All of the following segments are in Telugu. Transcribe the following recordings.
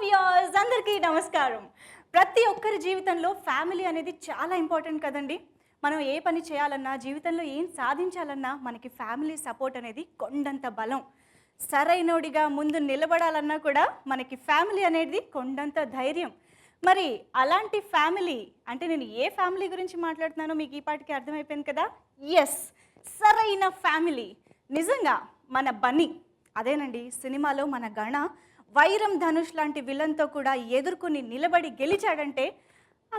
వ్యూయర్స్ అందరికీ నమస్కారం. ప్రతి ఒక్కరి జీవితంలో ఫ్యామిలీ అనేది చాలా ఇంపార్టెంట్ కదండి. మనం ఏ పని చేయాలన్నా, జీవితంలో ఏం సాధించాలన్నా మనకి ఫ్యామిలీ సపోర్ట్ అనేది కొండంత బలం. సరైనోడిగా ముందు నిలబడాలన్నా కూడా మనకి ఫ్యామిలీ అనేది కొండంత ధైర్యం. మరి అలాంటి ఫ్యామిలీ అంటే నేను ఏ ఫ్యామిలీ గురించి మాట్లాడుతున్నానో మీకు ఈ పాటికి అర్థమైపోయింది కదా. ఎస్, సరైన ఫ్యామిలీ. నిజంగా మన బన్నీ అదేనండి. సినిమాలో మన గణ వైరం ధనుష్ లాంటి విలన్తో కూడా ఎదుర్కొని నిలబడి గెలిచాడంటే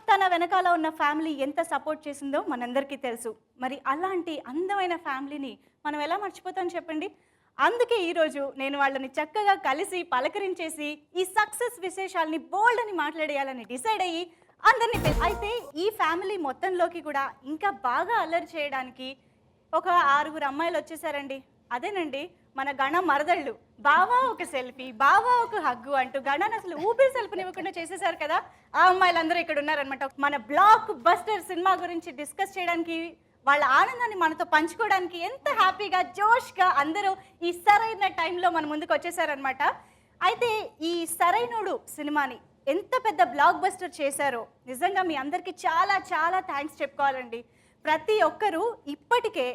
తన వెనకాల ఉన్న ఫ్యామిలీ ఎంత సపోర్ట్ చేసిందో మనందరికీ తెలుసు. మరి అలాంటి అందమైన ఫ్యామిలీని మనం ఎలా మర్చిపోతాం చెప్పండి. అందుకే ఈరోజు నేను వాళ్ళని చక్కగా కలిసి పలకరించేసి ఈ సక్సెస్ విశేషాలని బోల్డ్ అని మాట్లాడేయాలని డిసైడ్ అయ్యి అందరినీ అయితే ఈ ఫ్యామిలీ మొత్తంలోకి కూడా ఇంకా బాగా అల్లరి చేయడానికి ఒక 6 అమ్మాయిలు వచ్చేసారండి. అదేనండి మన గణ మరదళ్ళు. బావా ఒక సెల్ఫీ, బావా ఒక హగ్గు అంటూ గణాన్ని అసలు ఊపిరి సెల్ఫీనివ్వకుండా చేసేసారు కదా. ఆ అమ్మాయిలందరూ ఇక్కడ ఉన్నారనమాట. మన బ్లాక్ బస్టర్ సినిమా గురించి డిస్కస్ చేయడానికి, వాళ్ళ ఆనందాన్ని మనతో పంచుకోవడానికి ఎంత హ్యాపీగా జోష్గా అందరూ ఈ సరైన టైంలో మన ముందుకు వచ్చేసారనమాట. అయితే ఈ సరైనోడు సినిమాని ఎంత పెద్ద బ్లాక్ బస్టర్ చేశారో నిజంగా మీ అందరికీ చాలా చాలా థ్యాంక్స్ చెప్పుకోవాలండి. ప్రతి ఒక్కరూ ఇప్పటికే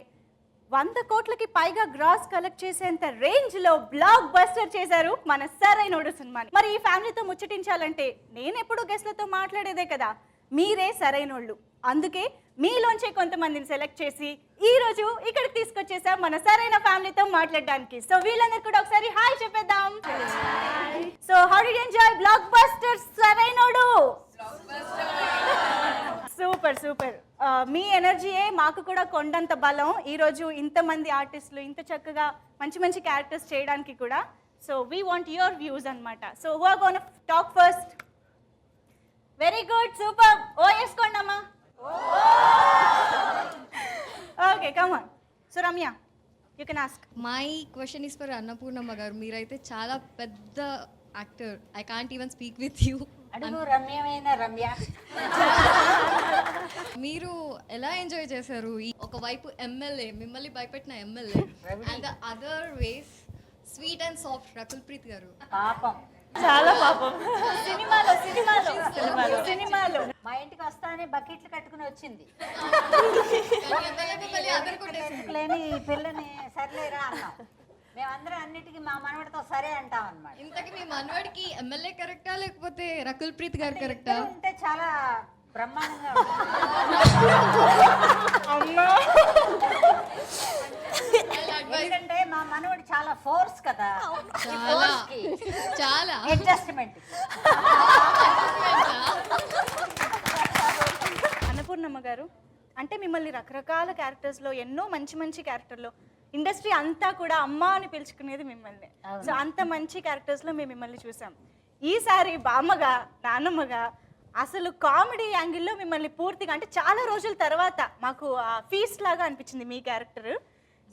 100 కోట్లకి పైగా గ్రాస్ కలెక్ట్ చేసేంత రేంజ్ లో బ్లాక్ బస్టర్ చేశారు మన సరైనోడు సినిమాని. మరి ఈ ఫ్యామిలీతో ముచ్చటించాలంటే నేను ఎప్పుడు గెస్ట్లతో మాట్లాడేదే కదా, మీరే సరైనోళ్ళు. అందుకే మీలోంచే కొంతమందిని సెలెక్ట్ చేసి ఈ రోజు ఇక్కడికి తీసుకొచ్చేసాం మన సరైన ఫ్యామిలీతో మాట్లాడడానికి. సో వీళ్ళందరూ కూడా ఒకసారి హాయ్ చెప్పేద్దాం. So how did you enjoy blockbuster Sarrainodu? Super super. మీ ఎనర్జీయే మాకు కూడా కొండంత బలం. ఈరోజు ఇంతమంది ఆర్టిస్టులు ఇంత చక్కగా మంచి మంచి క్యారెక్టర్స్ చేయడానికి కూడా. So we want your views అనమాట. So who are gonna talk first? Very good, super. ఓ వేసుకోండి అమ్మా. Okay, come on. So Ramya, you can ask. My question is for Annapurnamma garu. మీరైతే చాలా పెద్ద actor. I can't even speak with you. అడుగు రమ్యమైన రమ్య. మీరు ఎలా ఎంజాయ్ చేశారు? ఒకవైపు ఎమ్మెల్యే, మిమ్మల్ని భయపెట్టిన MLA, and the other ways sweet and soft Rakul Preet garu. పాపం, చాలా పాపం. సినిమాలో సినిమాలో సినిమాలో సినిమాలో మా ఇంటికి వస్తానే బకెట్లు కట్టుకుని వచ్చింది. కానీ ఎమ్మెల్యే మిమ్మల్ని అదరగొట్టేసింది. లేని ఈ పిల్లని సర్లేరా అన్నాం. మేమందరం అన్నిటికీ మా మనవడితో సరే అంటాం అన్నమాట. ఇంతకీ మీ మనవాడికి ఎమ్మెల్యే కరెక్టా లేకపోతే రకుల్ ప్రీత్ గారు కరెక్టా? ఉంటే చాలా బ్రహ్మాండంగా ఎందుకంటే మా మనవడు చాలా ఫోర్స్ కదా, చాలా చాలా అడ్జస్ట్మెంట్. అన్నపూర్ణమ్మ గారు, అంటే మిమ్మల్ని రకరకాల క్యారెక్టర్స్లో ఎన్నో మంచి మంచి క్యారెక్టర్లో ఇండస్ట్రీ అంతా కూడా అమ్మ అని పిలుచుకునేది మిమ్మల్ని. సో అంత మంచి క్యారెక్టర్స్లో మేము మిమ్మల్ని చూసాం. ఈసారి బామ్మగా, నాన్నమ్మగా అసలు కామెడీ యాంగిల్లో మిమ్మల్ని పూర్తిగా, అంటే చాలా రోజుల తర్వాత మాకు ఆ ఫీస్ట్ లాగా అనిపించింది మీ క్యారెక్టర్.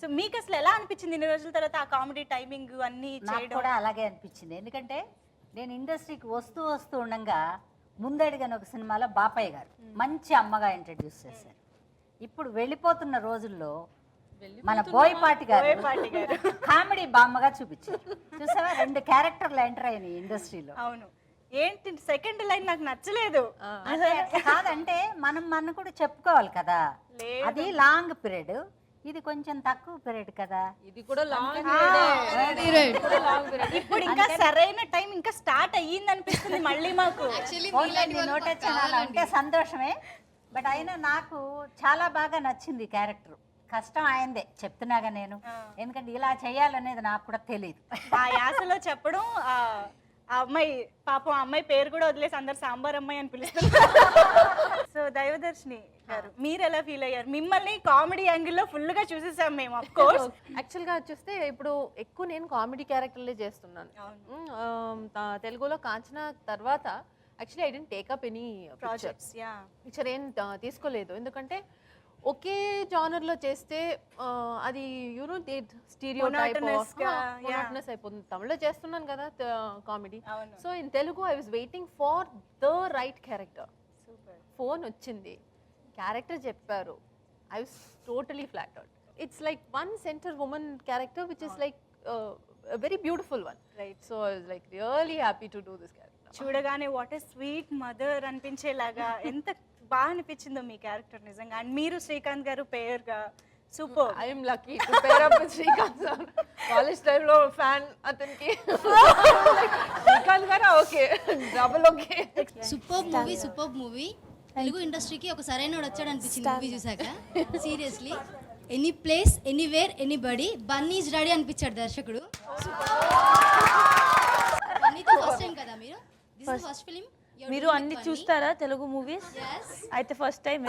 సో మీకు అసలు ఎలా అనిపించింది ఇన్ని రోజుల తర్వాత ఆ కామెడీ టైమింగ్ అన్నీ చేయడం? కూడా అలాగే అనిపించింది. ఎందుకంటే నేను ఇండస్ట్రీకి వస్తూ ఉండగా ముందడిగాను ఒక సినిమాలో బాపయ్య గారు మంచి అమ్మగా ఇంట్రడ్యూస్ చేశారు. ఇప్పుడు వెళ్ళిపోతున్న రోజుల్లో మన బోయపాటి గారు కామెడీ బామ్మగా చూపించారు. చూసావా, 2 క్యారెక్టర్లు ఎంటర్ అయినాయి ఇండస్ట్రీలో. అవును. ఏంటి సెకండ్ లైన్ నాకు నచ్చలేదు. కాదంటే మనం కూడా చెప్పుకోవాలి కదా, అది లాంగ్ పీరియడ్, ఇది కొంచెం తక్కువ పీరియడ్ కదా. ఇది కూడా లాంగ్ పీరియడ్. ఇప్పుడు ఇంకా సరైన టైం ఇంకా స్టార్ట్ అయ్యింది అనిపిస్తుంది మళ్ళీ మాకు. నోటెచ్చాలి అంటే సంతోషమే. బట్ అయినా నాకు చాలా బాగా నచ్చింది క్యారెక్టర్. కష్టం అయిందే చెప్తున్నాగా నేను, ఎందుకంటే ఇలా చేయాలనేది నాకు కూడా తెలియదు. ఆ యాసలో చెప్పడం, ఆ అమ్మాయి పాపం ఆ అమ్మాయి పేరు కూడా వదిలేసి అందరు సాంబార్ అమ్మాయి అని పిలుస్తున్నారు. సో దైవదర్శిని గారు, మీరు ఎలా ఫీల్ అయ్యారు? మిమ్మల్ని కామెడీ యాంగిల్లో ఫుల్ గా చూసేసాం మేము. ఆఫ్ కోర్స్ యాక్చువల్గా చూస్తే ఇప్పుడు ఎక్కువ నేను కామెడీ క్యారెక్టర్లే చేస్తున్నాను. తెలుగులో కాంచన తర్వాత actually I didn't take up any projects. Picture ఏం తీసుకోలేదు, ఎందుకంటే ఒకే జానర్ లో చేస్తే అది యూనో స్టీరియో టైప్ మోనోటనస్ అయిపోతుంది. తమిళ్లో చేస్తున్నాను కదా comedy. So in Telugu I was waiting for the right character. Phone వచ్చింది, క్యారెక్టర్ చెప్పారు, I was totally flattered. It's like one centre women character which is like a very beautiful one. Right. So I was like really happy to do this character. చూడగానే వాట్ ఏ స్వీట్ మదర్ అనిపించేలాగా ఎంత బాగా అనిపించిందో మీ క్యారెక్టర్ నిజంగా. అండ్ మీరు శ్రీకాంత్ గారు పేరుగా super. I am lucky to pair up with Srikanth sir. College time lo fan atanki. Srikanth gara okay, double okay. Super movie Telugu ఇండస్ట్రీకి ఒక సరైనోడు వచ్చాడు అనిపించింది మూవీ చూసాక. Seriously any place anywhere anybody Bunny is ready అనిపించాడు దర్శకుడు. బన్నీతో ఫస్ట్ టైం కదా మీరు? దిస్ ఇస్ ఫస్ట్ ఫిలిం మీరు అన్ని చూస్తారా తెలుగు మూవీస్? అయితే first time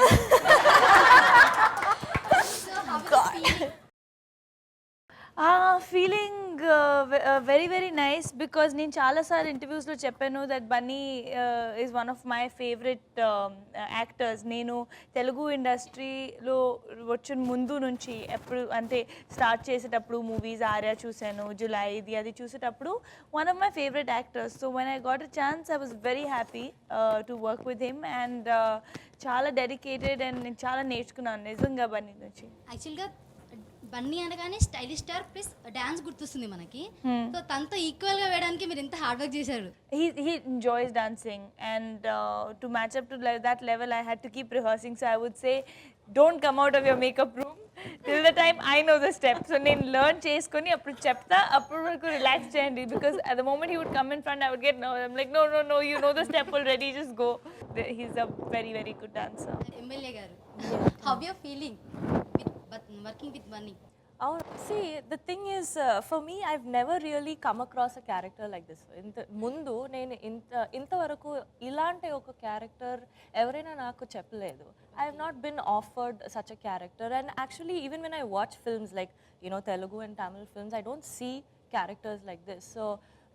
feeling very very nice because నేను చాలాసార్లు ఇంటర్వ్యూస్లో చెప్పాను that Bunny is one of my favourite actors. నేను తెలుగు ఇండస్ట్రీలో వచ్చిన ముందు నుంచి ఎప్పుడు అంటే స్టార్ట్ చేసేటప్పుడు మూవీస్ ఆర్యా చూశాను, జులై ఇది అది చూసేటప్పుడు one of my favourite actors. So when I got a chance I was very happy to work with him and చాలా డెడికేటెడ్ అండ్ నేను చాలా నేర్చుకున్నాను నిజంగా బన్నీ నుంచి. యాక్చువల్గా బన్నీ అనగానే స్టైలిష్ స్టార్ ప్లస్ డాన్స్ గుర్తొస్తుంది మనకి. సో తనతో ఈక్వల్గా వేయడానికి మీరు ఎంత హార్డ్ వర్క్ చేశారు. He enjoys dancing and to match up to that level I had to keep rehearsing. So I would say don't come out of your makeup room till the time I know the steps. So నేను learn చేసుకొని అప్పుడు చెప్తా, అప్పుడు వరకు రిలాక్స్ చేయండి because at the moment he would come in front I would get nervous. I'm like no you know the step already, just go. He's a very very good dancer. MLA garu, how you feeling working with Bunny? See, the thing is, for me, I've never really come across a character like this. ముందు నేను ఇంతవరకు ఇలాంటి ఒక క్యారెక్టర్ ఎవరైనా నాకు చెప్పలేదు. I have not been offered such a character. And actually, even when I watch films like, Telugu and Tamil films, I don't see characters like this. So,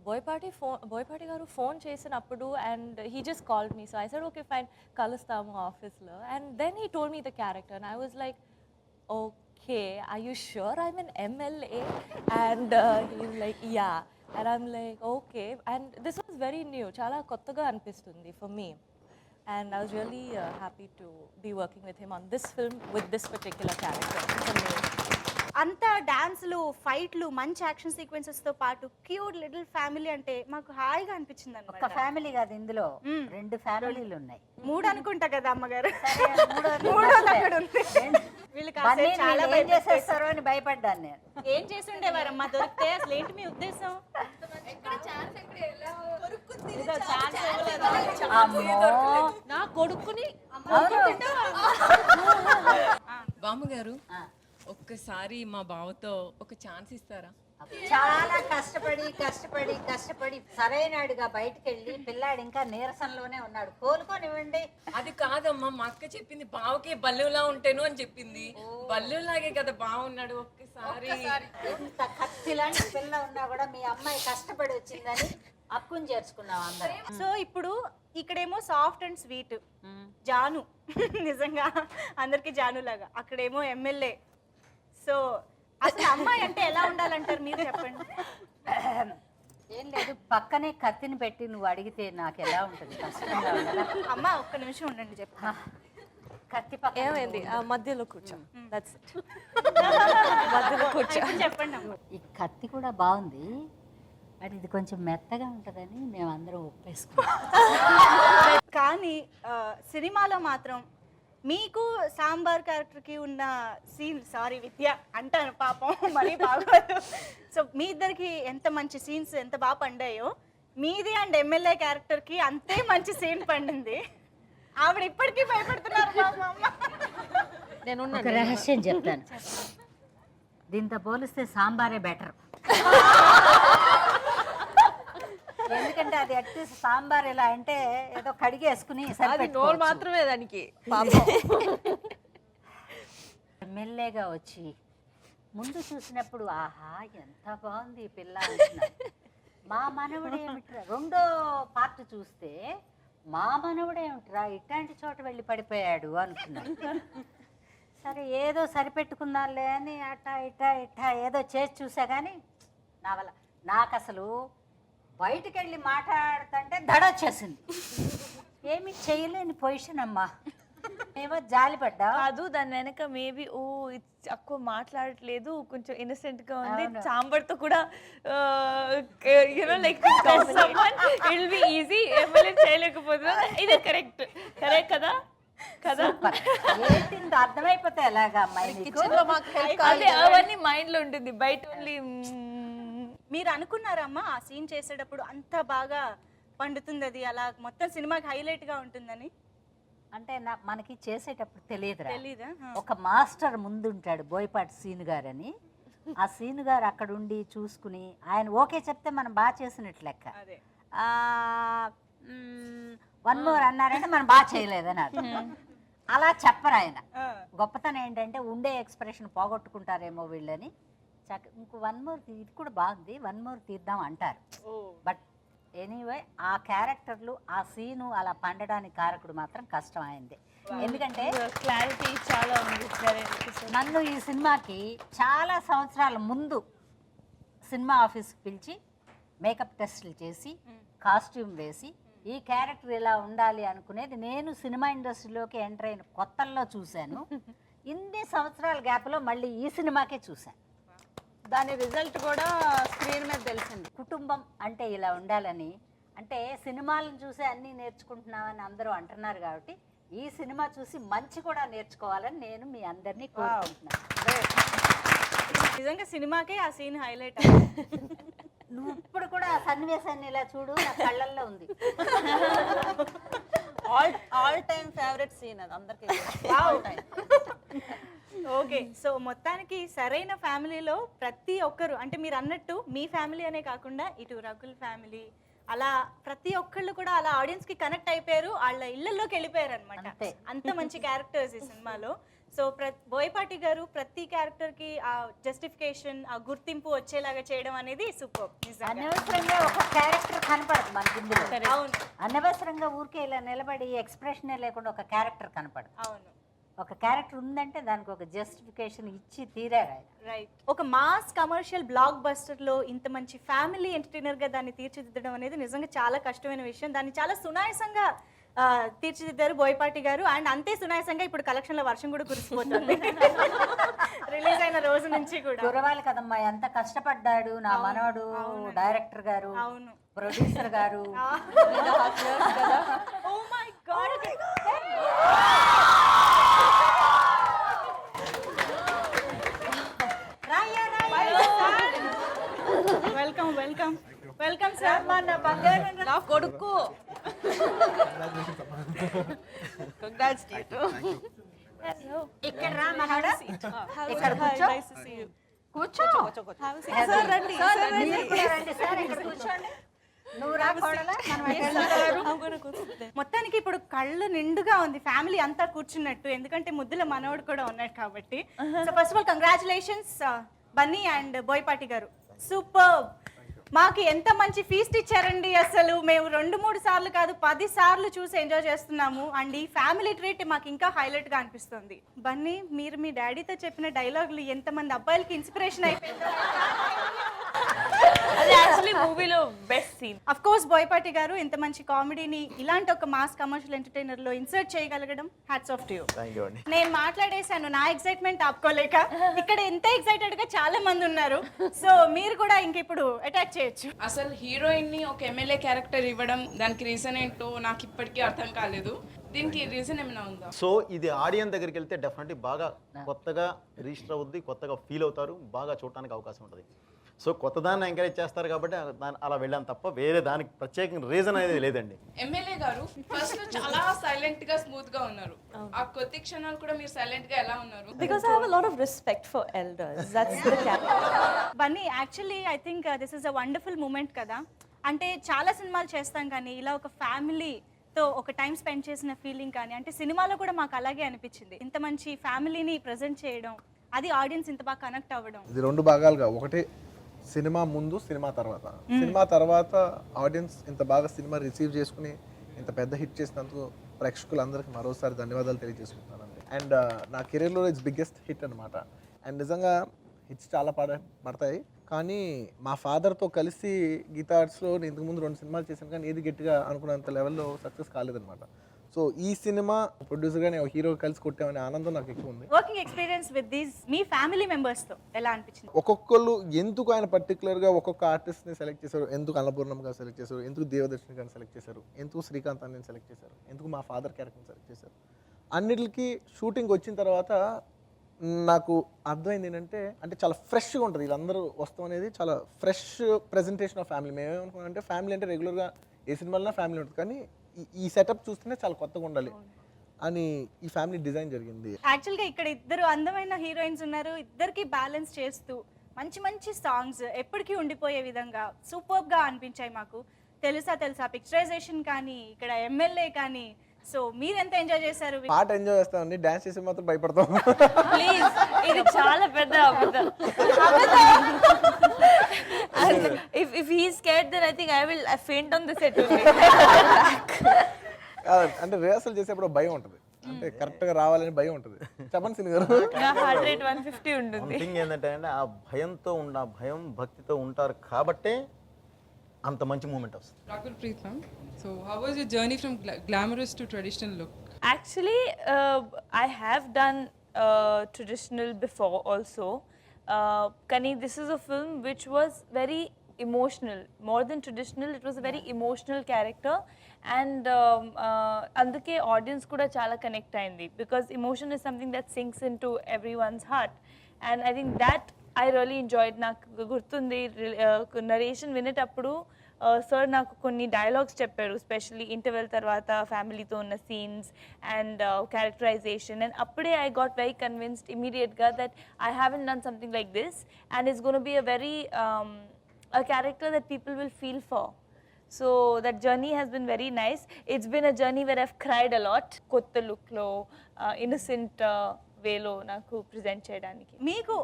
Boyapati గారు ఫోన్ చేసినప్పుడు and he just called me. So I said, okay, fine, కలుస్తాము ఆఫీస్లో. And then he told me the character and I was like, okay, are you sure I'm an MLA? And he's like, yeah. And I'm like, okay. And this was very new. Chala kottaga anpistundi for me. And I was really happy to be working with him on this film with this particular character. It's amazing. అంత డాన్స్లు, ఫైట్లు, మంచి యాక్షన్ సీక్వెన్సెస్తో పాటు క్యూట్ లిటిల్ ఫ్యామిలీ అంటే మాకు హాయిగా అనిపించింది ఒక అనమాట. ఫ్యామిలీ కాదు, ఇందులో 2 ఫ్యామిలీలు ఉన్నాయి. 3 అనుకుంటా కదా అమ్మగారు? సరే, మూడోది మూడోది అక్కడ ఉంది. వీళ్ళు కాసేపు బన్నీ చాలా వీళ్ళు ఏం చేసేస్తారో అని భయపడ్డాను నేను. ఏం చేసి ఉండేవారమ్మా దొరికితే? అసలు ఏంటి మీ ఉద్దేశం? ఇదో ఛాన్స్ ఇవ్వలేదు. అమ్మో, నా కొడుకుని బామ్మగారు ఒక్కసారి మా బావతో ఒక ఛాన్స్ ఇస్తారా? చాలా కష్టపడి సరైనడుగా బయటకు వెళ్ళి పిల్లాడు ఇంకా నీరసంలోనే ఉన్నాడు, కోలుకోనివ్వండి. అది కాదమ్మా, మా అక్క చెప్పింది బావకి బల్లులా ఉంటాను అని చెప్పింది. బల్లులాగే కదా బావున్నాడు. ఒక్కసారి ఇంత కత్తిలాంటి పిల్ల ఉన్నా కూడా మీ అమ్మాయి కష్టపడి వచ్చిందని అక్కుని చేర్చుకున్నాం అందరం. సో ఇప్పుడు ఇక్కడేమో సాఫ్ట్ అండ్ స్వీట్ జాను, నిజంగా అందరికి జాను లాగా. అక్కడేమో ఎమ్మెల్యే. సో అసలు అమ్మాయి అంటే ఎలా ఉండాలంటారు మీరు చెప్పండి. ఏం లేదు, పక్కనే కత్తిని పెట్టి నువ్వు అడిగితే నాకు ఎలా ఉంటుంది? కష్టంగా ఉండదా? అమ్మ ఒక్క నిమిషం ఉండండి చెప్ప. కత్తి పక్కన ఏమైంది? మధ్యలో కూర్చో. That's it. మధ్యలో కూర్చో. చెప్పండి అమ్మ. ఈ కత్తి కూడా బాగుంది, బట్ ఇది కొంచెం మెత్తగా ఉంటుందని మేమందరం ఒప్పేసుకున్నాం. కానీ సినిమాలో మాత్రం మీకు సాంబార్ క్యారెక్టర్కి ఉన్న సీన్, సారీ విద్య అంటాను పాపం మరీ బాగోదు. సో మీ ఇద్దరికి ఎంత మంచి సీన్స్ ఎంత బాగా పండాయో, మీది అండ్ ఎమ్మెల్యే క్యారెక్టర్కి అంతే మంచి సీన్ పండింది. ఆవిడ ఇప్పటికీ భయపడుతున్నారు మా అమ్మ. నేను ఒక రహస్యం చెప్తాను, దీంతో పోలిస్తే సాంబారే బెటర్. ఎందుకంటే అది అట్లీస్ట్ సాంబార్ ఎలా అంటే ఏదో కడిగేసుకుని అది నోరు మాత్రమే దానికి పాపం. మెల్లగా వచ్చి ముందు చూసినప్పుడు ఆహా ఎంత బాగుంది ఈ పిల్ల అంటున్నా. మా మనవడేమిట్రా, రెండో పార్ట్ చూస్తే మా మనవడేమిట్రా ఇట్లాంటి చోట వెళ్ళి పడిపోయాడు అనుకున్నాను. సరే ఏదో సరిపెట్టుకుందాంలే అని అట్టా ఇట్టా ఏదో చేసి చూసా, కానీ నా వల్ల నాకు అసలు బయటికి వెళ్ళి మాట్లాడుతుంటే దడొచ్చేసింది. ఏమి చేయలేని పొజిషన్ అమ్మా. ఏమో జాలి పడ్డా కాదు దాని వెనక మేబీ ఓ ఎక్కువ మాట్లాడట్లేదు కొంచెం innocent గా ఉంది సాంబార్తో కూడా you know like it will be easy MLA చేయలేకపోతున్నా ఇది కరెక్ట్ కదా కదా ఏంటి ఇంత అర్థమైపోతాయి ఎలాగా అమ్మాయి నీకు? కిచెన్ లో మాకు హెల్ప్ అదే అవన్నీ మైండ్ లో ఉంటుంది బయట ఓన్లీ మీరు అనుకున్నారమ్మా ఆ సీన్ చేసేటప్పుడు అంత బాగా పండుతుంది అది అలా మొత్తం సినిమాకి హైలైట్ గా ఉంటుందని? అంటే మనకి చేసేటప్పుడు తెలియదురా, తెలీదా? ఒక మాస్టర్ ముందుంటాడు బోయపాటి సీను గారు అని. ఆ సీను గారు అక్కడ ఉండి చూసుకుని ఆయన ఓకే చెప్తే మనం బాగా చేసినట్లు లెక్క. అదే వన్ మోర్ అన్నారంటే మనం బాగా చేయలేదని అర్థం. అలా చెప్పరు ఆయన. గొప్పతనం ఏంటంటే ఉండే ఎక్స్ప్రెషన్ పోగొట్టుకుంటారేమో వీళ్ళని ఇంకో వన్ మోర్ ఇది కూడా బాగుంది వన్ మోర్ తీద్దాం అంటారు. బట్ ఎనీవే ఆ క్యారెక్టర్లు ఆ సీను అలా పండడానికి కారకుడు మాత్రం కష్టం అయింది. ఎందుకంటే క్లారిటీ చాలా ఉంది. నన్ను ఈ సినిమాకి చాలా సంవత్సరాల ముందు సినిమా ఆఫీస్కి పిలిచి మేకప్ టెస్టులు చేసి కాస్ట్యూమ్ వేసి ఈ క్యారెక్టర్ ఇలా ఉండాలి అనుకునేది నేను సినిమా ఇండస్ట్రీలోకి ఎంటర్ అయిన కొత్తల్లో చూశాను. ఇన్ని సంవత్సరాల గ్యాప్లో మళ్ళీ ఈ సినిమాకే చూశాను. దాని రిజల్ట్ కూడా స్క్రీన్ మీద తెలిసింది. కుటుంబం అంటే ఇలా ఉండాలని, అంటే సినిమాలను చూసి అన్నీ నేర్చుకుంటున్నామని అందరూ అంటున్నారు కాబట్టి ఈ సినిమా చూసి మంచి కూడా నేర్చుకోవాలని నేను మీ అందరినీ కోరుకుంటున్నాను. నిజంగా సినిమాకే ఆ సీన్ హైలైట్. నువ్వు ఇప్పుడు కూడా ఆ సన్నివేశాన్ని ఇలా చూడు, నా కళ్ళల్లో ఉంది. ఆల్ టైమ్ ఫేవరెట్ సీన్ అది అందరికీ. ఓకే, సో మొత్తానికి సరైన ఫ్యామిలీలో ప్రతి ఒక్కరు అంటే మీరు అన్నట్టు మీ ఫ్యామిలీ అనే కాకుండా ఇటు రకుల్ ఫ్యామిలీ అలా ప్రతి ఒక్కళ్ళు కూడా అలా ఆడియన్స్ కి కనెక్ట్ అయిపోయారు, వాళ్ళ ఇళ్లలోకి వెళ్ళిపోయారు అనమాట. అంత మంచి క్యారెక్టర్స్ ఈ సినిమాలో. సో బోయపాటి గారు ప్రతి క్యారెక్టర్ కి ఆ జస్టిఫికేషన్ ఆ గుర్తింపు వచ్చేలాగా చేయడం అనేది సూపర్. అనవసరంగా ఒక క్యారెక్టర్ కనపడదు మనకి ఇందులో. అవును, అనవసరంగా ఊరికే ఇలా నిలబడి ఎక్స్ప్రెషనే లేకుండా ఒక క్యారెక్టర్ కనపడదు. అవును, ఒక క్యారెక్టర్ ఉందంటే దానికి ఒక జస్టిఫికేషన్ ఇచ్చి తీరారు ఆయన. రైట్. ఒక మాస్ కమర్షియల్ బ్లాక్ బస్టర్ లో ఇంత మంచి ఫ్యామిలీ ఎంటర్టైనర్ గా దాన్ని తీర్చిదిద్దడం అనేది నిజంగా చాలా కష్టమైన విషయం. దాన్ని చాలా సునాయాసంగా తీర్చిదిద్దారు బోయపాటి గారు. అండ్ అంతే సునాయాసంగా ఇప్పుడు కలెక్షన్ల వర్షం కూడా కురిసిపోతుంది రిలీజ్ అయిన రోజు నుంచి కూడా. కురవాలి కదమ్మా, ఎంత కష్టపడ్డాడు నా మనవడు, డైరెక్టర్ గారు, ప్రొడ్యూసర్ గారు. Oh my God. Welcome welcome welcome sir. నా కొడుకు ఇక్కడ రా మనవడా, ఇక్కడ కూర్చో. కూర్చో. మీరు కూడా రండి సార్, ఇక్కడ కూర్చోండి. నువ్వు రా కోడలా, మనం మొత్తానికి ఇప్పుడు కళ్ళు నిండుగా ఉంది ఫ్యామిలీ అంతా కూర్చున్నట్టు, ఎందుకంటే ముద్దుల మనవడు కూడా ఉన్నాడు కాబట్టి. So first of all congratulations Bunny and Boyapati గారు, సూపర్. మాకు ఎంత మంచి ఫీస్ట్ ఇచ్చారండి. అసలు మేము 2-3 సార్లు కాదు 10 సార్లు చూసి ఎంజాయ్ చేస్తున్నాము. అండ్ ఈ ఫ్యామిలీ ట్రీట్ మాకు ఇంకా హైలైట్ గా అనిపిస్తుంది. బన్నీ, మీరు మీ డాడీతో చెప్పిన డైలాగులు ఎంతమంది అబ్బాయిలకి ఇన్స్పిరేషన్ అయిపోయిందో. అది యాక్చువల్లీ మూవీలో best scene. Of course Boyapati garu ఇంత మంచి కామెడీని ఇలాంటి ఒక మాస్ కమర్షియల్ ఎంటర్టైనర్ లో ఇన్సర్ట్ చేయగలగడం హ్యాట్స్ ఆఫ్ టు యు. నేను మాట్లాడేశాను నా ఎక్సైట్మెంట్ ఆపుకోలేక. ఇక్కడ ఎంత ఎక్సైటెడ్ గా చాలా మంది ఉన్నారు. సో మీరు కూడా ఇంక ఇప్పుడు అటాక్ చేయొచ్చు. అసలు హీరోయిన్ ని ఒక ఎమ్మెల్యే క్యారెక్టర్ ఇవ్వడం దానికి రీజన్ ఏంటో నాకు ఇప్పటికీ అర్థం కాలేదు. దీనికి రీజన్ ఏమైనా ఉందా? సో ఇది ఆడియన్స్ దగ్గరికి వెళ్తే డెఫినెట్లీ బాగా కొత్తగా రిజిస్టర్ అవుద్ది, కొత్తగా ఫీల్ అవుతారు, బాగా చూడటానికి అవకాశం ఉంటుంది. సో కొత్త దాన్ని ఎంకరేజ్ చేస్తారు కాబట్టి అలా వెళ్ళాను తప్ప వేరే దానికి ప్రత్యేకంగా రీజన్ అనేది లేదండి. ఎమ్మెల్యే గారు ఫస్ట్ చాలా సైలెంట్ గా స్మూత్ గా ఉన్నారు. ఆ కొద్ది క్షణాలు కూడా మీరు సైలెంట్ గా ఎలా ఉన్నారు? Because I have a lot of respect for elders. That's the character. Bunny, actually I think this is a wonderful moment కదా. అంటే చాలా సినిమాలు చేస్తాం కానీ ఇలా ఒక ఫ్యామిలీతో ఒక టైం స్పెండ్ చేసిన ఫీలింగ్ కానీ అంటే సినిమాలో కూడా మాకు అలాగే అనిపించింది. ఇంత మంచి ఫ్యామిలీని ప్రజెంట్ చేయడం, అది ఆడియన్స్ ఇంత బాగా కనెక్ట్ అవ్వడం. ఇది 2 భాగాలుగా, ఒకటి సినిమా ముందు సినిమా తర్వాత. సినిమా తర్వాత ఆడియన్స్ ఇంత బాగా సినిమా రిసీవ్ చేసుకుని ఇంత పెద్ద హిట్ చేసినందుకు ప్రేక్షకులందరికీ మరోసారి ధన్యవాదాలు తెలియజేసుకుంటానండి. అండ్ నా కెరీర్లో ఇట్స్ బిగ్గెస్ట్ హిట్ అనమాట. అండ్ నిజంగా హిట్స్ చాలా పడతాయి కానీ మా ఫాదర్తో కలిసి గీతా ఆర్ట్స్లో నేను ఇంతకుముందు 2 సినిమాలు చేశాను కానీ ఏది గట్టిగా అనుకున్నంత లెవెల్లో సక్సెస్ కాలేదనమాట. సో ఈ సినిమా ప్రొడ్యూసర్గానే హీరో కలిసి కొట్టామనే ఆనందం నాకు ఎక్కువ ఉంది. Working experience with these me family మెంబర్స్తో ఎలా అనిపించింది? ఒక్కొక్కళ్ళు ఎందుకు ఆయన పర్టికులర్గా ఒక్కొక్క ఆర్టిస్ట్ని సెలెక్ట్ చేశారు, ఎందుకు అన్నపూర్ణం గారు సెలెక్ట్ చేశారు, ఎందుకు దేవదర్శిని గారిని సెలెక్ట్ చేశారు, ఎందుకు శ్రీకాంత్ అన్నని సెలెక్ట్ చేశారు, ఎందుకు మా ఫాదర్ క్యారెక్టర్ని సెలెక్ట్ చేశారు, అన్నిటికీ షూటింగ్ వచ్చిన తర్వాత నాకు అర్థమైంది ఏంటంటే అంటే చాలా ఫ్రెష్గా ఉంటుంది. వీళ్ళందరూ వస్తాం అనేది చాలా ఫ్రెష్ ప్రెజెంటేషన్ ఆఫ్ ఫ్యామిలీ. మేమేమనుకున్నాం అంటే ఫ్యామిలీ అంటే రెగ్యులర్గా ఏ సినిమాలో ఫ్యామిలీ ఉంటుంది, కానీ ఈ సెటప్ చూస్తేనే చాలా కొత్తగా ఉండాలి అని ఈ ఫ్యామిలీ డిజైన్ జరిగింది. యాక్చువల్గా ఇక్కడ ఇద్దరు అందమైన హీరోయిన్స్ ఉన్నారు, ఇద్దరికి బ్యాలెన్స్ చేస్తూ మంచి మంచి సాంగ్స్ ఎప్పటికీ ఉండిపోయే విధంగా సూపర్గా అనిపించాయి మాకు. తెలుసా పిక్చరైజేషన్ కానీ ఇక్కడ ఎమ్మెల్యే కానీ, సో మీరు ఎంత ఎంజాయ్ చేశారు? పాట ఎంజాయ్ చేస్తామండి, డాన్స్ చేసి మాత్రం భయపడతాం. ప్లీజ్, ఇది చాలా పెద్ద అబద్ధం. If he is scared, then I think I will faint on the set only. అంటే రిహర్సల్ చేసేప్పుడు భయం ఉంటుంది, అంటే కరెక్ట్గా రావాలని భయం ఉంటుంది. చెప్పండి సిని గారు. నా హార్ట్ రేట్ 150 ఉంటుంది. థింగ్ ఏంటంటే ఆ భయంతో ఆ భయం భక్తితో ఉంటారు కాబట్టే అంత మంచి మూమెంట్ వస్తుంది. Rakul Preet ma'am. So how was your journey from glamorous to traditional look? Actually, I have done traditional before also. Kani, this is a film which was very emotional. More than traditional, it was a very emotional character. And అందుకే audience కూడా చాలా connect అయింది, because emotion is something that sinks into everyone's heart. And I think that I really enjoyed. నాకు గుర్తుంది నరేషన్ వినేటప్పుడు సార్ నాకు కొన్ని డైలాగ్స్ చెప్పారు, స్పెషల్లీ ఇంటర్వెల్ తర్వాత ఫ్యామిలీతో ఉన్న సీన్స్ అండ్ క్యారెక్టరైజేషన్. అండ్ అప్పుడే ఐ గాట్ వెరీ కన్విన్స్డ్ ఇమీడియట్గా that I haven't done something like this and it's gonna be a very a character that people will feel for. So that journey has been very nice. It's been a journey where I've cried a lot. Kotta look lo, innocent way lo naku present cheyadaniki. మీకు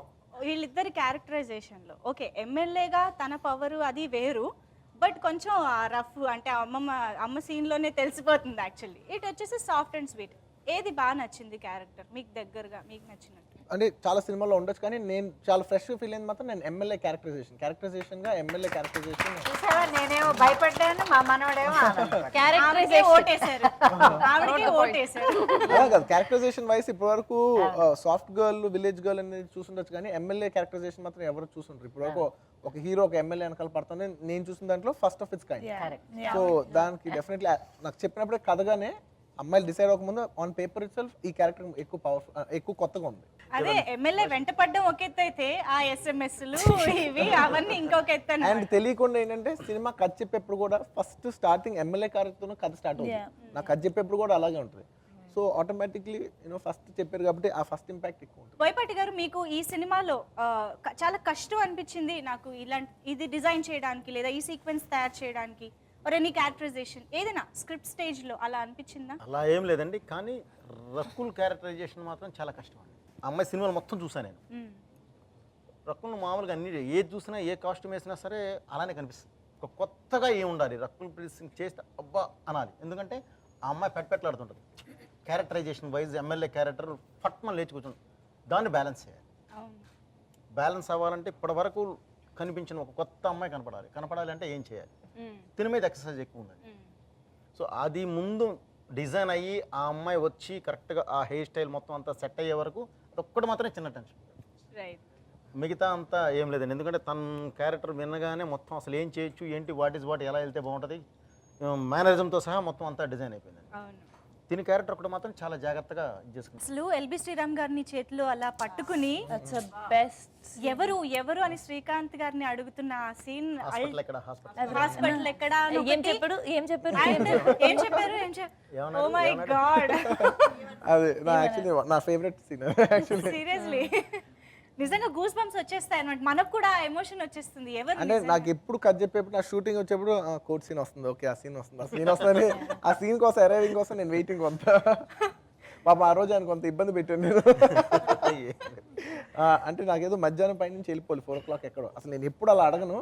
వీళ్ళిద్దరి క్యారెక్టరైజేషన్లో ఓకే ఎమ్మెల్యేగా తన పవరు అది వేరు, బట్ కొంచెం రఫ్ అంటే అమ్మ సీన్లోనే తెలిసిపోతుంది. యాక్చువల్లీ ఇటు వచ్చేసి సాఫ్ట్ అండ్ స్వీట్. ఏది బాగా నచ్చింది క్యారెక్టర్ మీకు దగ్గరగా మీకు నచ్చినట్టు? అంటే చాలా సినిమాల్లో ఉండొచ్చు, కానీ నేను చాలా ఫ్రెష్గా ఫీల్ అయింది మాత్రం నేను ఎమ్మెల్యే క్యారెక్టరైజేషన్గా ఎమ్మెల్యే క్యారెక్టరైజేషన్. చూసావా, నేనేమో భయపడ్డాను, మా మనవడేమో ఆవిడకే ఓటేశారు. కాదు, క్యారెక్టరైజేషన్ వైస్ ఇప్పటివరకు సాఫ్ట్ గర్ల్ విలేజ్ గర్ల్ అనేది చూసుండొచ్చు, కానీ ఎమ్మెల్యే క్యారెక్టరైజేషన్ మాత్రం ఎవరు చూసుంటారు. ఇప్పటివరకు ఒక హీరో ఒక ఎమ్మెల్యే వెనకాల పడుతుంది నేను చూసిన దాంట్లో first of its kind. So దానికి డెఫినెట్లీ నాకు చెప్పినప్పుడే కథగానే అమ్మాయిలు డిసైడ్ అవ్వకముందు ఆన్ పేపర్ ఇట్ సెల్ఫ్ ఈ క్యారెక్టర్ ఎక్కువ పవర్ఫుల్ ఎక్కువ కొత్తగా ఉంది. అదే ఎమ్మెల్యే వెంట పడ్డం ఒక ఎత్తు అయితే ఆ ఎస్ఎంఎస్లు ఇవి అవన్నీ ఇంకొక ఎత్తు. అండ్ తెలియకుండా ఏంటంటే సినిమా కథ చెప్పేప్పుడు కూడా ఫస్ట్ స్టార్టింగ్ ఎమ్మెల్యే క్యారెక్టర్తో కథ స్టార్ట్ అవుతుంది. నాకు కథ చెప్పేప్పుడు కూడా అలాగే ఉంటుంది. సో ఆటోమేటిక్లీ ఫస్ట్ చెప్పారు కాబట్టి ఆ ఫస్ట్ ఇంపాక్ట్ ఎక్కువ ఉంటుంది. బోయపాటి గారు, మీకు ఈ సినిమాలో చాలా కష్టం అనిపించింది నాకు ఇది డిజైన్ చేయడానికి లేదా ఈ సీక్వెన్స్ తయారు చేయడానికి ఆర్ ఎనీ క్యారెక్టరైజేషన్ ఏదైనా స్క్రిప్ట్ స్టేజ్లో అలా అనిపించిందా? అలా ఏం లేదండి, కానీ రకుల్ క్యారెక్టరైజేషన్ మాత్రం చాలా కష్టం అండి. అమ్మాయి సినిమాలు మొత్తం చూసాను నేను. రకుల్ మామూలుగా అన్ని ఏది చూసినా ఏ కాస్ట్యూమ్ వేసినా సరే అలానే కనిపిస్తుంది. ఒక కొత్తగా ఏం ఉండాలి, రకుల్ ప్రీత్ సింగ్ చేస్తే అబ్బా అనాలి. ఎందుకంటే ఆ అమ్మాయి పెట్టలాడుతుంటుంది. క్యారెక్టరైజేషన్ వైజ్ ఎమ్మెల్యే క్యారెక్టర్ ఫట్మని లేచి కూర్చుంటుంది, దాన్ని బ్యాలెన్స్ చేయాలి. బ్యాలెన్స్ అవ్వాలంటే ఇప్పటి వరకు కనిపించిన ఒక కొత్త అమ్మాయి కనపడాలి అంటే ఏం చేయాలి? తిని మీద ఎక్సర్సైజ్ ఎక్కువ ఉందండి. సో అది ముందు డిజైన్ అయ్యి ఆ అమ్మాయి వచ్చి కరెక్ట్గా ఆ హెయిర్ స్టైల్ మొత్తం అంతా సెట్ అయ్యే వరకు ఒక్కటి మాత్రమే చిన్న టెన్షన్. మిగతా అంతా ఏం లేదండి, ఎందుకంటే తన క్యారెక్టర్ వినగానే మొత్తం అసలు ఏం చేయొచ్చు, ఏంటి వాట్ ఈస్ వాట్, ఎలా వెళ్తే బాగుంటుంది, మేనరిజంతో సహా మొత్తం అంతా డిజైన్ అయిపోయిందండి. దీని క్యారెక్టర్ ఒకటి మాత్రం చాలా జాగ్రత్తగా చేసుకుంది. అసలు ఎల్బి శ్రీరామ్ గారిని చేతిలో అలా పట్టుకుని ఎవరు అని శ్రీకాంత్ గారిని అడుగుతున్న ఆ సీన్, హాస్పిటల్ ఎక్కడ ఏం చెప్పారు ఓ మై గాడ్, అది నా ఫేవరెట్ సీన్ సీరియస్లీ. నిజంగా గూస్ బంప్స్ వచ్చేస్తాయి అన్నమాట, మనకు కూడా ఎమోషన్ వచ్చేస్తుంది. అంటే నాకు ఎప్పుడు కథ చెప్పేప్పుడు నా షూటింగ్ వచ్చేప్పుడు కోర్ట్ సీన్ వస్తుంది, ఓకే ఆ సీన్ వస్తుంది, ఆ సీన్ కోసం అరైవింగ్ కోసం నేను వెయిటింగ్ కొంత. పాప ఆ రోజు ఆయన కొంత ఇబ్బంది పెట్టాను నేను. అంటే నాకేదో మధ్యాహ్నం పై నుంచి వెళ్ళిపోవాలి 4 o'clock ఎక్కడో. అసలు నేను ఎప్పుడు అలా అడగను,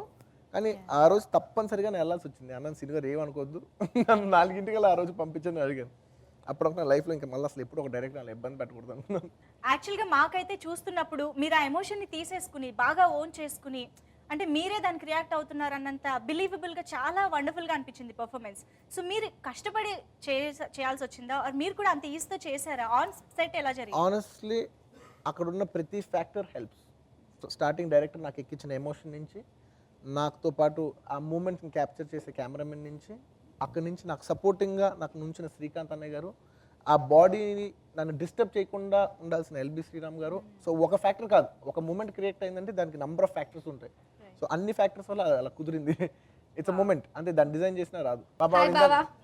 కానీ ఆ రోజు తప్పనిసరిగా నేను వెళ్ళాల్సి వచ్చింది. అన్నాను సినిమా ఏమనుకోవద్దు, నన్ను 4 ఆ రోజు పంపించని అడిగాను. అప్పుడు నా లైఫ్లో ఇంకా మళ్ళీ అసలు ఎప్పుడు ఒక డైరెక్టర్ అలా ఇబ్బంది పెట్టకూడదు అనుకున్నాను. యాక్చువల్గా మాకైతే చూస్తున్నప్పుడు మీరు ఆ ఎమోషన్ని తీసేసుకుని బాగా ఓన్ చేసుకుని అంటే మీరే దానికి రియాక్ట్ అవుతున్నారు అన్నంత బిలీవబుల్గా చాలా వండర్ఫుల్గా అనిపించింది పర్ఫార్మెన్స్. సో మీరు కష్టపడి చేయాల్సి వచ్చిందా, ఆర్ మీరు కూడా అంత ఈజీతో చేశారా? ఆన్ సెట్ ఎలా జరిగింది? ఆనెస్ట్లీ అక్కడ ఉన్న ప్రతి ఫ్యాక్టర్ హెల్ప్స్. స్టార్టింగ్ డైరెక్టర్ నాకు ఎక్కించిన ఎమోషన్ నుంచి, నాతో పాటు ఆ మూమెంట్ని క్యాప్చర్ చేసే కెమెరామెన్ నుంచి, అక్కడి నుంచి నాకు సపోర్టింగ్గా నాకు నుంచిన శ్రీకాంత్ అన్నయ్య గారు, ఆ బాడీని నన్ను డిస్టర్బ్ చేయకుండా ఉండాల్సిన ఎల్బి శ్రీరామ్ గారు. సో ఒక ఫ్యాక్టర్ కాదు, ఒక మూమెంట్ క్రియేట్ అయిందంటే దానికి నంబర్ ఆఫ్ ఫ్యాక్టర్స్ ఉంటాయి. సో అన్ని ఫ్యాక్టర్స్ వల్ల అలా కుదిరింది. ఇట్స్ అ మూమెంట్, అంటే దాన్ని డిజైన్ చేసినా రాదు.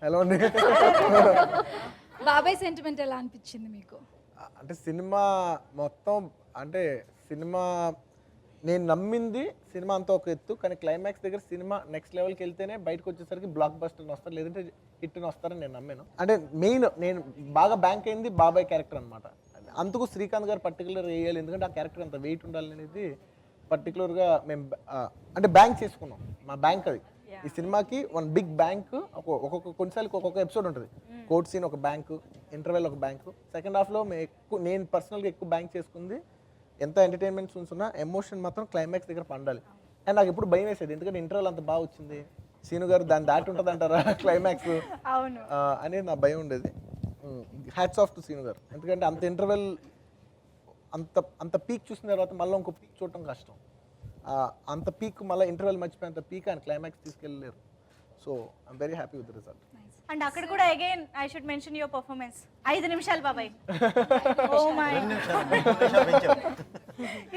హలో అండి. బాబాయ్ సెంటిమెంట్ ఎలా అనిపించింది మీకు? అంటే సినిమా మొత్తం, అంటే సినిమా నేను నమ్మింది సినిమా అంతా ఒక ఎత్తు, కానీ క్లైమాక్స్ దగ్గర సినిమా నెక్స్ట్ లెవెల్కి వెళ్తేనే బయటకు వచ్చేసరికి బ్లాక్ బస్టర్ని వస్తారు, లేదంటే హిట్ని వస్తారని నేను నమ్మాను. అంటే మెయిన్ నేను బాగా బ్యాంక్ అయింది బాబాయ్ క్యారెక్టర్ అనమాట. అందుకు శ్రీకాంత్ గారు పర్టికులర్ వేయాలి, ఎందుకంటే ఆ క్యారెక్టర్ అంత వెయిట్ ఉండాలనేది పర్టికులర్గా మేము అంటే బ్యాంక్ చేసుకున్నాం. మా బ్యాంక్ అది ఈ సినిమాకి వన్ బిగ్ బ్యాంక్. ఒక్కొక్క కొన్నిసార్లు ఒక్కొక్క ఎపిసోడ్ ఉంటుంది. కోర్ట్ సీన్ ఒక బ్యాంకు, ఇంటర్వెల్ ఒక బ్యాంకు. సెకండ్ హాఫ్లో నేను పర్సనల్గా ఎక్కువ బ్యాంక్ చేసుకుంది. ఎంత ఎంటర్టైన్మెంట్ సీన్స్ ఉన్నా ఎమోషన్ మాత్రం క్లైమాక్స్ దగ్గర పండాలి. అండ్ నాకు ఎప్పుడు భయం వేసేది, ఎందుకంటే ఇంటర్వెల్ అంత బాగా వచ్చింది, సీను గారు దాన్ని దాటి ఉంటుంది అంటారా క్లైమాక్స్ అనేది నా భయం ఉండేది. హ్యాట్స్ ఆఫ్ టు సీను గారు, ఎందుకంటే అంత ఇంటర్వెల్ అంత పీక్ చూసిన తర్వాత మళ్ళీ ఇంకో పీక్ చూడటం కష్టం. అంత పీక్ మళ్ళీ ఇంటర్వెల్ మర్చిపోయేంత పీక్ అండ్ క్లైమాక్స్ తీసుకెళ్ళలేరు. So I'm very happy with the result. And అక్కడ కూడా again I should mention your performance. 5 నిమిషాలు బాబాయ్. Oh my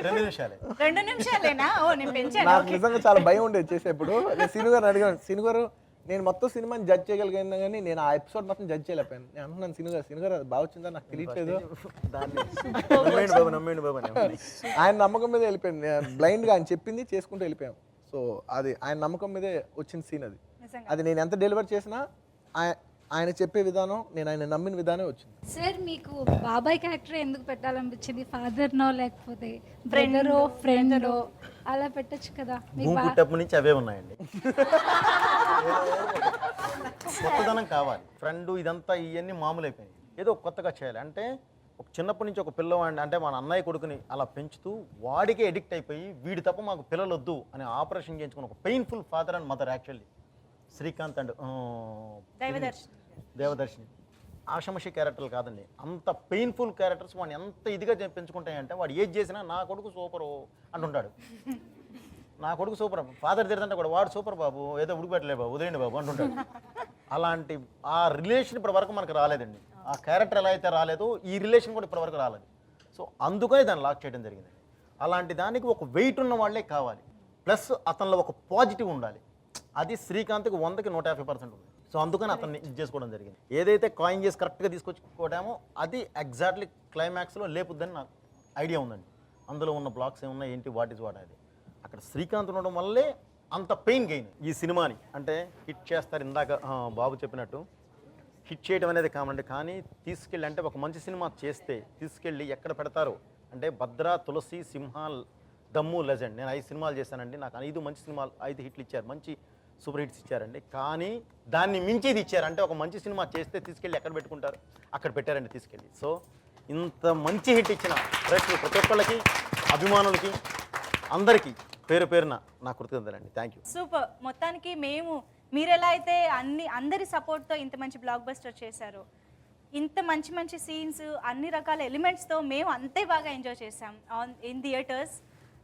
2 నిమిషాలేనా? ఓ నేను పెంచాను. నాకు నిజంగా చాలా భయం ఉండేది చేసేప్పుడు. నేను సీను గారు అడిగాను, సీను గారు నేను మొత్తం సినిమాని జడ్జ్ చేయగలిగాను కానీ నేను ఆ ఎపిసోడ్ మొత్తం జడ్జ్ చేయలేకపోయాను. నేను అంటున్నాను సీను గారు అది బాగా వచ్చిందా నాకు తెలియట్లేదు. ఆయన నమ్మకం మీద వెళ్ళిపోయింది, బ్లైండ్గా ఆయన చెప్పింది చేసుకుంటూ వెళ్ళిపోయాం. సో అది ఆయన నమ్మకం మీదే వచ్చిన సీన్ అది. అది నేను ఎంత డెలివర్ చేసినా ఆయన చెప్పే విధానం, నేను ఆయన నమ్మిన విధానం వచ్చింది. సార్ మీకు బాబాయ్ క్యారెక్టర్ ఎందుకు పెట్టాలనిపించింది? ఫాదర్నో లేకపోతే బ్రదరో ఫ్రెండో అలా పెట్టచ్చు కదా? పుట్టప్పటి నుంచి అవే ఉన్నాయండి. కొత్తదనం కావాలి, ఫ్రెండ్ ఇదంతా ఇవన్నీ మామూలు అయిపోయింది. ఏదో కొత్తగా చేయాలి అంటే ఒక చిన్నప్పటి నుంచి ఒక పిల్లవాడిని, అంటే మన అన్నయ్య కొడుకుని అలా పెంచుతూ వాడికే ఎడిక్ట్ అయిపోయి వీడి తప్ప మాకు పిల్లలు వద్దు అని ఆపరేషన్ చేయించుకుని ఒక painful father and mother. Actually Srikanth and Devadarshini ఆషమషి క్యారెక్టర్లు కాదండి, అంత పెయిన్ఫుల్ క్యారెక్టర్స్ వాడిని ఎంత ఇదిగా పెంచుకుంటాయంటే వాడు ఏది చేసినా నా కొడుకు సూపరు అంటుంటాడు. నా కొడుకు సూపర్, ఫాదర్ తిరుగుతుంటే కూడా వాడు సూపర్ బాబు, ఏదో ఉడిపెట్టలే బాబు, ఉదయండి బాబు అంటుంటాడు. అలాంటి ఆ రిలేషన్ ఇప్పటి వరకు మనకు రాలేదండి. ఆ క్యారెక్టర్ ఎలా అయితే రాలేదో ఈ రిలేషన్ కూడా ఇప్పటి వరకు రాలేదు. సో అందుకనే దాన్ని లాక్ చేయడం జరిగింది. అలాంటి దానికి ఒక వెయిట్ ఉన్న వాళ్ళే కావాలి, ప్లస్ అతనిలో ఒక పాజిటివ్ ఉండాలి. అది శ్రీకాంత్కి 100కి 150% ఉంది. సో అందుకని అతన్ని ఇది చేసుకోవడం జరిగింది. ఏదైతే కాయిన్ చేసి కరెక్ట్గా తీసుకొచ్చుకోవడమో అది ఎగ్జాక్ట్లీ క్లైమాక్స్లో లేపుద్దని నాకు ఐడియా ఉందండి. అందులో ఉన్న బ్లాక్స్ ఏమున్నాయి ఏంటి, వాట్ ఈజ్ వాట్, అది అక్కడ శ్రీకాంత్ ఉండడం వల్లే అంత పెయిన్ గెయిన్ ఈ సినిమాని. అంటే హిట్ చేస్తారు, ఇందాక బాబు చెప్పినట్టు హిట్ చేయడం అనేది కామండి, కానీ తీసుకెళ్ళి అంటే ఒక మంచి సినిమా చేస్తే తీసుకెళ్ళి ఎక్కడ పెడతారో అంటే భద్ర, తులసి, సింహాల్, దమ్ము, లెజెండ్, నేను 5 సినిమాలు చేశానండి. నాకు 5 మంచి సినిమాలు, 5 హిట్లు ఇచ్చారు, మంచి సూపర్ హిట్స్ ఇచ్చారండి. కానీ దాన్ని మించిది ఇచ్చారు. అంటే ఒక మంచి సినిమా చేస్తే తీసుకెళ్ళి ఎక్కడ పెట్టుకుంటారు, అక్కడ పెట్టారండి తీసుకెళ్ళి. సో ఇంత మంచి హిట్ ఇచ్చిన ప్రేక్షకులు ప్రతి ఒక్కళ్ళకి, అభిమానులకి, అందరికీ పేరు పేరున నా కృతజ్ఞతలండి. Thank you. సూపర్. మొత్తానికి మీరు ఎలా అయితే అందరి సపోర్ట్తో ఇంత మంచి బ్లాక్ బస్టర్ చేశారు, ఇంత మంచి మంచి సీన్స్, అన్ని రకాల ఎలిమెంట్స్తో మేము అంతే బాగా ఎంజాయ్ చేసాం ఇన్ థియేటర్స్.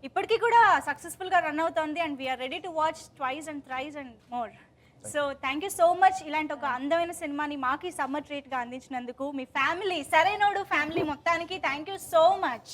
ఇప్పటికీ కూడా సక్సెస్ఫుల్గా రన్ అవుతుంది and we are ready to watch twice and thrice and more. So thank you so much ఇలాంటి ఒక అందమైన సినిమాని మాకు సమ్మర్ ట్రీట్గా అందించినందుకు. మీ ఫ్యామిలీ, సరైనోడు ఫ్యామిలీ మొత్తానికి థ్యాంక్ యూ సో మచ్.